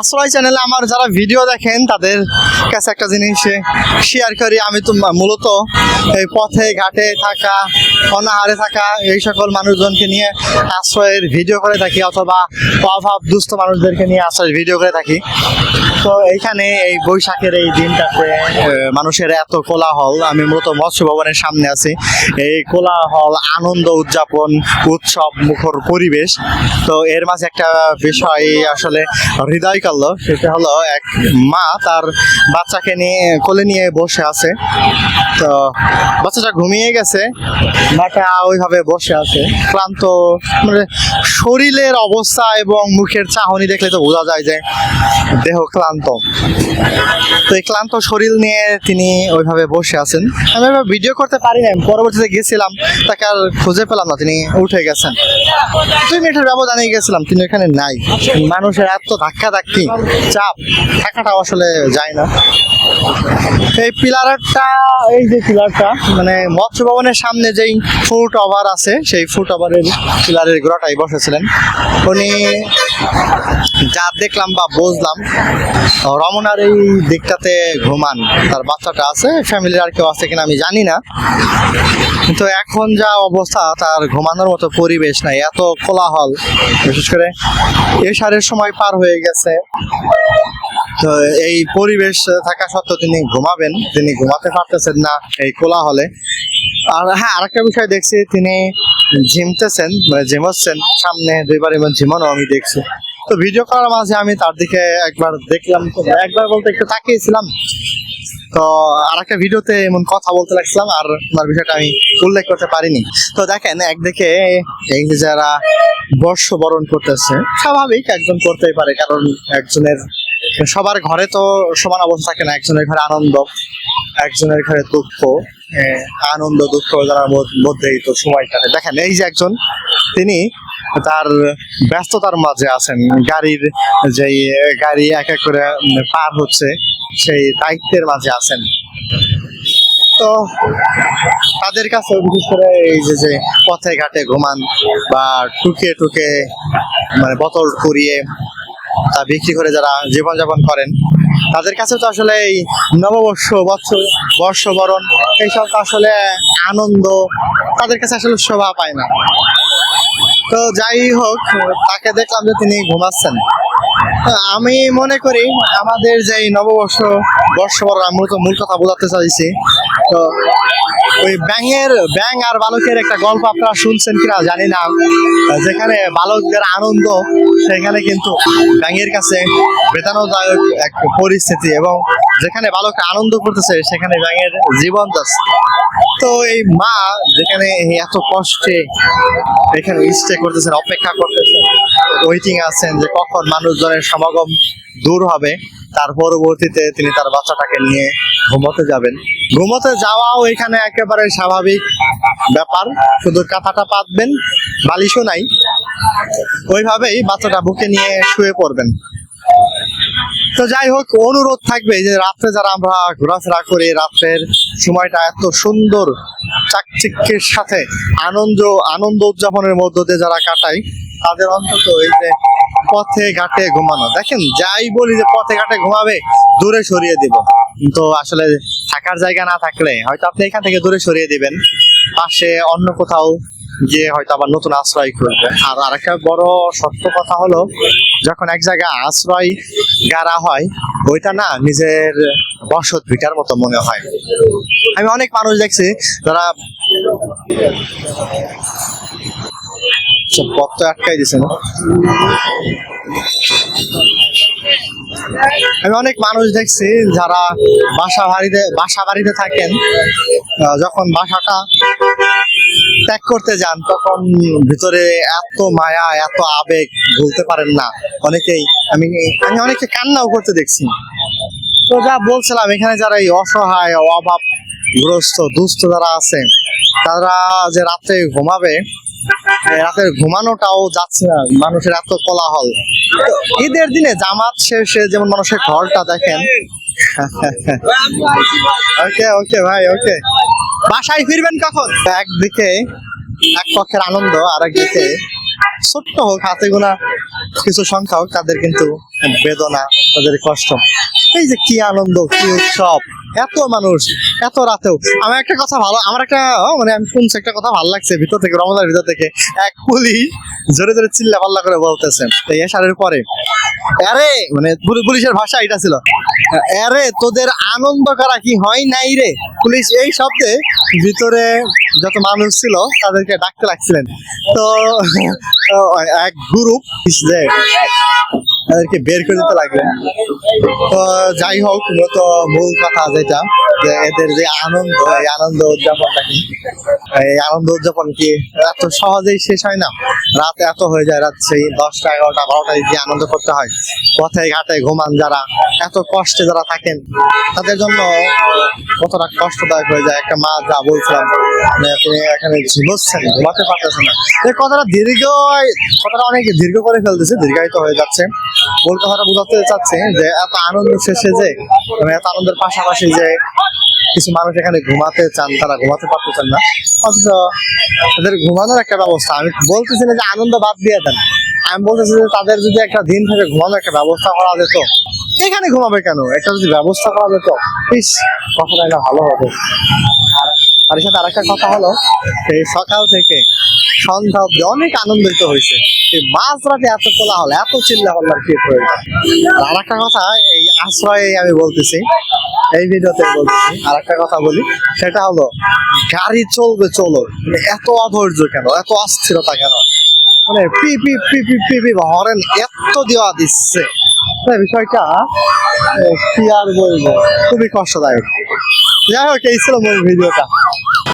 আশ্রয় চ্যানেলে আমার যারা ভিডিও দেখেন তাদের কাছে একটা জিনিস শেয়ার করি। আমি তো মূলত এই পথে ঘাটে থাকা, অনাহারে থাকা এই সকল মানুষজনকে নিয়ে আশ্রয়ের ভিডিও করে থাকি, অথবা অভাব দুস্থ মানুষদেরকে নিয়ে আশ্রয়ের ভিডিও করে থাকি। তো এইখানে এই বৈশাখের এই দিনটাতে মানুষের এত কোলাহল। আমি মূলত মৎস্য ভবনের সামনে আছি। এই কোলাহল, আনন্দ উদযাপন, উৎসব মুখর পরিবেশ। তো এর মাঝে একটা বিষয় আসলে হৃদয় কাড়লো, সেটা হলো এক মা তার বাচ্চাকে নিয়ে কোলে নিয়ে বসে আছে। তো বাচ্চাটা ঘুমিয়ে গেছে, মাটা ওইভাবে বসে আছে ক্লান্ত, মানে শরীরের অবস্থা এবং মুখের চাহনি দেখলে তো বোঝা যায় যে দেহ ক্লান্ত। তো এই ক্লান্ত শরীর নিয়ে তিনি ওইভাবে বসে আছেন। আমি ভিডিও করতে পারি না, পরবর্তীতে গেছিলাম, তাকে আর খুঁজে পেলাম না, তিনি উঠে গেছেন। 2 মিনিটের ব্যবধানে গেছিলাম, তিনি এখানে নাই। মানুষের এত ধাক্কা ধাক্কি, চাপ, থাকাটাও আসলে যায় না। এই পিলারটা, এই যে পিলারটা, মানে মৎস্য ভবনের সামনে যেই ফুট ওভার আছে, সেই ফুট ওভারের পিলারের গোড়াটাই বসেছিলেন উনি। যা দেখলাম বা বুঝলাম, রমনার এই দিকটাতে ঘুমান, তার বাচ্চাটা আছে, ফ্যামিলির আর কেউ আছে কিনা আমি জানি না, কিন্তু এখন যা অবস্থা তার ঘুমানোর মতো পরিবেশ নাই, এত কোলাহল। বিশেষ করে এশারের সময় পার হয়ে গেছে, তো এই পরিবেশ থাকা সত্ত্বেও তিনি ঘুমাবেন, তিনি ঘুমাতে পারতেছেন না এই কোলাহলে। আর হ্যাঁ, আরেকটা বিষয় দেখছি, তিনি ঝিমতেছেন, মানে ঝিমোচ্ছেন সামনে, দুইবার এবং ঝিমানো আমি দেখছি। তো ভিডিও করার মাঝে আমি তার দিকে একবার দেখলাম, একবার বলতে একটু তাকিয়েছিলাম। তো আর একটা ভিডিওতে এমন কথা বলতে লাগছিলাম, আর আমার বিষয়টা আমি উল্লেখ করতে পারিনি। তো দেখেন, একদিকে এই যারা বর্ষবরণ করতেছে, স্বাভাবিক একজন করতেই পারে, কারণ একজনের, সবার ঘরে তো সমান অবস্থা থাকে না। একজনের ঘরে আনন্দ, একজনের ঘরে দুঃখ। আনন্দ দুঃখ যার মধ্যেই তো সময় কাটে। দেখেন, এই যে একজন, তিনি তার ব্যস্ততার মাঝে আছেন, গাড়ির যেই গাড়ি এক এক করে পার হচ্ছে সেই দায়িত্বের মাঝে আছেন। তো তাদের কাছে বিশেষ করে এই যে পথে ঘাটে ঘুমান বা টুকে টুকে মানে বোতল কুড়িয়ে তা বিক্রি করে যারা জীবনযাপন করেন, তাদের কাছে তো আসলে এই নববর্ষ, বর্ষবরণ এইসব তো আসলে আনন্দ তাদের কাছে আসলে শোভা পায় না। তো যাই হোক, তাকে দেখলাম যে তিনি ঘুমাচ্ছেন। আমি মনে করি আমাদের যে নববর্ষ, বর্ষবরণ, আমরা তো মূল কথা বোঝাতে চাইছি। তো ওই ব্যাঙ আর বালকের একটা গল্প আপনারা শুনছেন কিনা জানি না, যেখানে বালকদের আনন্দ, সেখানে কিন্তু ব্যাঙের কাছে বেদনাদায়ক এক পরিস্থিতি, এবং যেখানে বালক আনন্দ করতেছে সেখানে ব্যাঙের জীবন যাচ্ছে। তো এই মা যেখানে এত কষ্টে এখানে স্টে করতেছেন, অপেক্ষা করতেছেন, ওয়েটিং আছেন যে কখন মানুষজনের সমাগম দূর হবে, তার পরবর্তীতে তিনি তার বাচ্চাটাকে নিয়ে ঘুমোতে যাবেন। ঘুমোতে যাওয়াও এখানে একেবারে স্বাভাবিক ব্যাপার, শুধু কাঁথাটা পাতবেন, বালিশও নাই, ওইভাবেই বাচ্চাটা বুকে নিয়ে শুয়ে পড়বেন। তো যাই হোক, অনুরোধ থাকবে যে রাত্রে যারা আমরা ঘোরাফেরা করি, রাত্রের সময়টা এত সুন্দর চাকচিক্যের সাথে আনন্দ উদযাপনের মধ্য দিয়ে যারা কাটাই, তাদের অন্তত এই যে পথে ঘাটে ঘুমানো, দেখেন যাই বলি যে পথে ঘাটে ঘুমাবে, দূরে সরিয়ে দিব। তো আসলে থাকার জায়গা না থাকলে হয়তো আপনি এখান থেকে দূরে সরিয়ে দিবেন, পাশে অন্য কোথাও গিয়ে হয়তো আবার নতুন আশ্রয় করবে। আর আরেকটা বড় সত্য কথা হলো, যখন এক জায়গায় আশ্রয় গাড়া হয়, ওইটা না নিজের বসত ভিটার মতো মনে হয়। আমি অনেক মানুষ দেখছি যারা পথ তো আটকাই দিছে না, আমি অনেক মানুষ দেখছি যারা বাসা বাড়িতে থাকেন, যখন বাসাটা ত্যাগ করতে যান তখন ভিতরে এত মায়া, এত আবেগ ভুলতে পারেন না অনেকেই। আমি অনেকে কান্নাও করতে দেখছি। তো যা বলছিলাম, এখানে যারা এই অসহায়, অভাবগ্রস্ত, দুস্থ যারা আছে, তারা যে রাত্রে ঘুমাবে, রাতের ঘুমানোটাও যাচ্ছে না, মানুষের এত কোলাহল। ঈদের দিনে জামাত শেষে যেমন মানুষের ঢলটা দেখেন। ওকে ওকে ভাই, ওকে। বাসায় ফিরবেন কখন? একদিকে এক পক্ষের আনন্দ, আর একদিকে ছোট্ট হোক, হাতে গোনা কিছু সংখ্যা হোক, তাদের কিন্তু বেদনা, তাদের কষ্ট। এই যে কি আনন্দ, কি উৎসব, এত মানুষ এত রাতেও। আমার একটা কথা ভালো, আমার একটা মানে আমি শুনছি একটা কথা ভালো লাগছে ভিতর থেকে, রমজানের ভিতর থেকে এক পুলিশ জোরে জোরে চিল্লা পাল্লা করে বলতেছে এই এশারের পরে, আরে মানে পুলিশের ভাষা এটা ছিল, আরে তোদের আনন্দ করা কি হয় নাই রে। পুলিশ এই শব্দে ভিতরে যত মানুষ ছিল তাদেরকে ডাকতে লাগছিলেন। তো এক গ্রুপ যে তাদেরকে বের করে দিতে লাগলেন। তো যাই হোক, মূলত মূল কথা যেটা, যে এদের যে আনন্দ, এই আনন্দ উদযাপনটা কি, এই আনন্দ উদযাপন কি এত সহজেই শেষ হয় না। রাত এত হয়ে যায়, রাত সেই 10টা 11টা 12টায় যে আনন্দ করতে হয়, পথে ঘাটে ঘুমান যারা, এত কষ্টে যারা থাকেন, তাদের জন্য কতটা কষ্টদায়ক হয়ে যায়। একটা মা যা বলছিলাম, মানে তিনি এখানে ঝিমোচ্ছেন, ঘুমাতে পারতেছেন না। এই কথাটা কথাটা অনেক দীর্ঘ করে ফেলতেছে, দীর্ঘায়িত হয়ে যাচ্ছে। মূল কথাটা বোঝাতে চাচ্ছে যে এত আনন্দ শেষে যে, মানে এত আনন্দের পাশাপাশি যে কিছু মানুষ এখানে ঘুমাতে চান, তারা ঘুমাতে পারতেছেন না। অথচ তাদের ঘুমানোর একটা ব্যবস্থা, আমি বলতেছি না যে আনন্দ বাদ দিয়ে দেন, আমি বলতেছি যে তাদের যদি একটা দিন থেকে ঘুমানোর একটা ব্যবস্থা করা যেত, এখানে ঘুমাবে কেন, একটা যদি ব্যবস্থা করা যেত, ইস কথাটা একটা ভালো হতো। আর তার সাথে আরেকটা কথা হলো, এই সকাল থেকে সন্ধ্যা অব্দি অনেক আনন্দিত হয়েছে। এই মাঝরাতে এত কোলাহল, এত চিল্লা পাল্লার কি প্রয়োজন। আর একটা কথা এই আশ্রয়ে আমি বলতেছি, এই ভিডিওতে বলতেছি, আর একটা কথা বলি, সেটা হলো গাড়ি চলবে চলো, মানে এত অধৈর্য কেন, এত অস্থিরতা কেন, মানে পি পি পি পি পি পি হরেন এত দেওয়া দিচ্ছে, বিষয়টা কি আর বলবো, খুবই কষ্টদায়ক। যাই হোক, এই ছিল মূল ভিডিওটা।